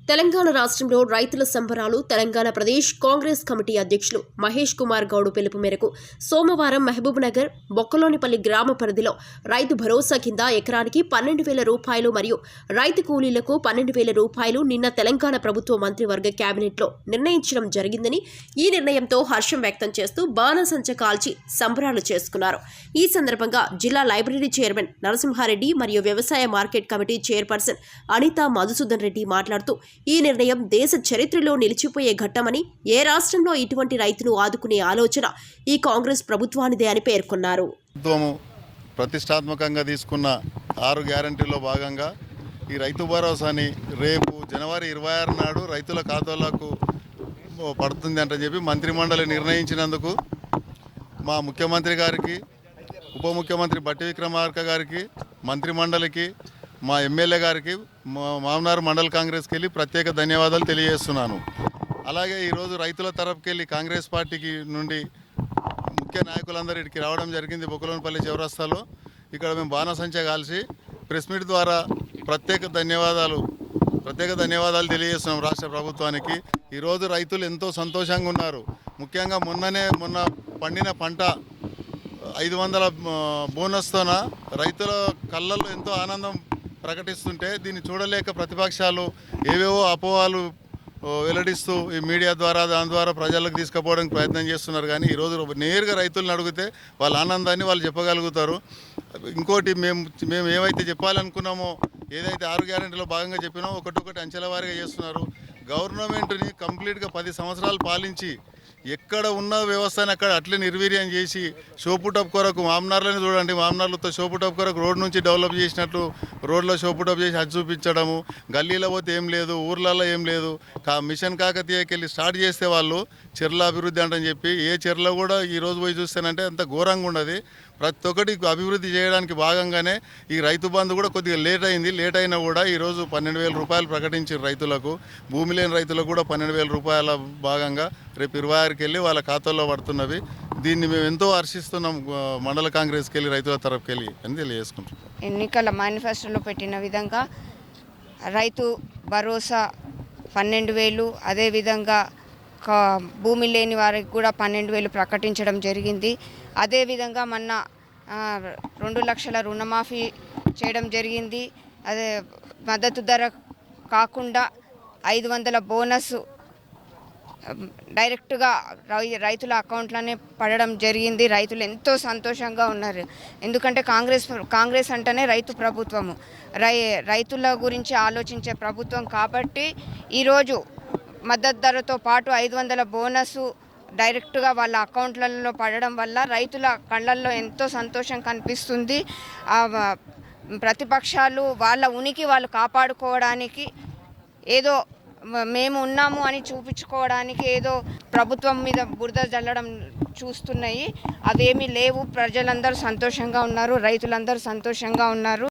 తెలంగాణ రాష్ట్రంలో రైతుల సంబరాలు తెలంగాణ ప్రదేశ్ కాంగ్రెస్ కమిటీ అధ్యక్షులు మహేష్ కుమార్ గౌడ్ పిలుపు మేరకు సోమవారం మహబూబ్ నగర్ బొక్కలోనిపల్లి గ్రామ పరిధిలో రైతు భరోసా కింద ఎకరానికి 12,000 రూపాయలు మరియు రైతు కూలీలకు 12,000 రూపాయలు నిన్న తెలంగాణ ప్రభుత్వ మంత్రివర్గ కేబినెట్లో నిర్ణయించడం జరిగిందని, ఈ నిర్ణయంతో హర్షం వ్యక్తం చేస్తూ బాణసంచ కాల్చి సంబరాలు చేసుకున్నారు. ఈ సందర్భంగా జిల్లా లైబ్రరీ చైర్మన్ నరసింహారెడ్డి మరియు వ్యవసాయ market committee chairperson Anitha Madhusudan Reddy మాట్లాడుతూ, ఈ నిర్ణయం దేశ చరిత్రలో నిలిచిపోయే ఘట్టమని, ఏ రాష్ట్రంలో ఇటువంటి రైతును ఆదుకునే ఆలోచన ఈ కాంగ్రెస్ ప్రభుత్వానిదే అని పేర్కొన్నారు. ప్రతిష్టాత్మకంగా తీసుకున్న 6 గ్యారంటీల్లో భాగంగా ఈ రైతు భరోసాని రేపు జనవరి 26 నాడు రైతుల ఖాతాలకు పడుతుంది అంటే చెప్పి మంత్రిమండలి నిర్ణయించినందుకు మా ముఖ్యమంత్రి గారికి, ఉప ముఖ్యమంత్రి బట్టి విక్రమార్క గారికి, మంత్రిమండలికి, మా ఎమ్మెల్యే గారికి, మామనార్ మండల్ కాంగ్రెస్కి వెళ్ళి ప్రత్యేక ధన్యవాదాలు తెలియజేస్తున్నాను. అలాగే ఈరోజు రైతుల తరపుకెళ్ళి కాంగ్రెస్ పార్టీకి నుండి ముఖ్య నాయకులందరూ ఇక్కడికి రావడం జరిగింది. బొక్కలోనిపల్లి చౌరస్తాలో ఇక్కడ మేము బాణసంచ కాల్చి ప్రెస్ మీట్ ద్వారా ప్రత్యేక ధన్యవాదాలు తెలియజేస్తున్నాం రాష్ట్ర ప్రభుత్వానికి. ఈరోజు రైతులు ఎంతో సంతోషంగా ఉన్నారు. ముఖ్యంగా మొన్న పండిన పంట 500 బోనస్తోన రైతుల కళ్ళల్లో ఎంతో ఆనందం ప్రకటిస్తుంటే దీన్ని చూడలేక ప్రతిపక్షాలు ఏవేవో అపోహలు వెల్లడిస్తూ ఈ మీడియా ద్వారా దాని ద్వారా ప్రజలకు తీసుకుపోవడానికి ప్రయత్నం చేస్తున్నారు. కానీ ఈరోజు నేరుగా రైతులను అడిగితే వాళ్ళ ఆనందాన్ని వాళ్ళు చెప్పగలుగుతారు. ఇంకోటి మేము ఏవైతే చెప్పాలనుకున్నామో, ఏదైతే 6 గ్యారెంటీలో భాగంగా చెప్పినామో ఒకటొకటి అంచెల వారీగా చేస్తున్నారు. గవర్నమెంట్ని కంప్లీట్గా 10 సంవత్సరాలు పాలించి ఎక్కడ ఉన్న వ్యవస్థని అక్కడ అట్లే నిర్వీర్యం చేసి షోపుటప్ కొరకు మామనార్లని చూడండి, మామనార్లతో షోపుటప్ కొరకు రోడ్ నుంచి డెవలప్ చేసినట్టు రోడ్లో షోపుటప్ చేసి అది చూపించడము, గల్లీలో పోతే ఏం లేదు, ఊర్లలో ఏం లేదు. మిషన్ కాకతీయకి వెళ్ళి స్టార్ట్ చేస్తే వాళ్ళు చెర్ల అభివృద్ధి అంటని చెప్పి ఏ చెర్లో కూడా ఈరోజు పోయి చూస్తేనంటే అంత ఘోరంగా ఉండదు. ప్రతి ఒక్కటి అభివృద్ధి చేయడానికి భాగంగానే ఈ రైతు బంధు కూడా కొద్దిగా లేట్ అయింది. లేట్ అయినా కూడా ఈరోజు 12,000 రూపాయలు ప్రకటించారు రైతులకు. భూమి లేని రైతులకు కూడా 12,000 రూపాయల భాగంగా రేపు 26కి వెళ్ళి వాళ్ళ ఖాతాల్లో పడుతున్నవి. దీన్ని మేము ఎంతో హర్షిస్తున్నాం. మండల కాంగ్రెస్కి వెళ్ళి రైతుల తరపుకి వెళ్ళి అని తెలియజేసుకుంటాం. ఎన్నికల మేనిఫెస్టోలో పెట్టిన విధంగా రైతు భరోసా 12,000, అదేవిధంగా భూమి లేని వారికి కూడా 12,000 ప్రకటించడం జరిగింది. అదేవిధంగా మొన్న 2 లక్షల రుణమాఫీ చేయడం జరిగింది. అదే మద్దతు ధర కాకుండా 500 బోనస్ డైరెక్ట్గా రైతుల అకౌంట్లోనే పడడం జరిగింది. రైతులు ఎంతో సంతోషంగా ఉన్నారు. ఎందుకంటే కాంగ్రెస్ అంటేనే రైతు ప్రభుత్వము, రైతుల గురించి ఆలోచించే ప్రభుత్వం కాబట్టి ఈరోజు మద్దతు ధరతో పాటు 500 బోనసు డైరెక్ట్గా వాళ్ళ అకౌంట్లలో పడడం వల్ల రైతుల కళ్ళల్లో ఎంతో సంతోషం కనిపిస్తుంది. ప్రతిపక్షాలు వాళ్ళ ఉనికి వాళ్ళు కాపాడుకోవడానికి ఏదో మేము ఉన్నాము అని చూపించుకోవడానికి ఏదో ప్రభుత్వం మీద బురద జల్లడం చూస్తున్నాయి. అవేమీ లేవు. ప్రజలందరూ సంతోషంగా ఉన్నారు, రైతులందరూ సంతోషంగా ఉన్నారు.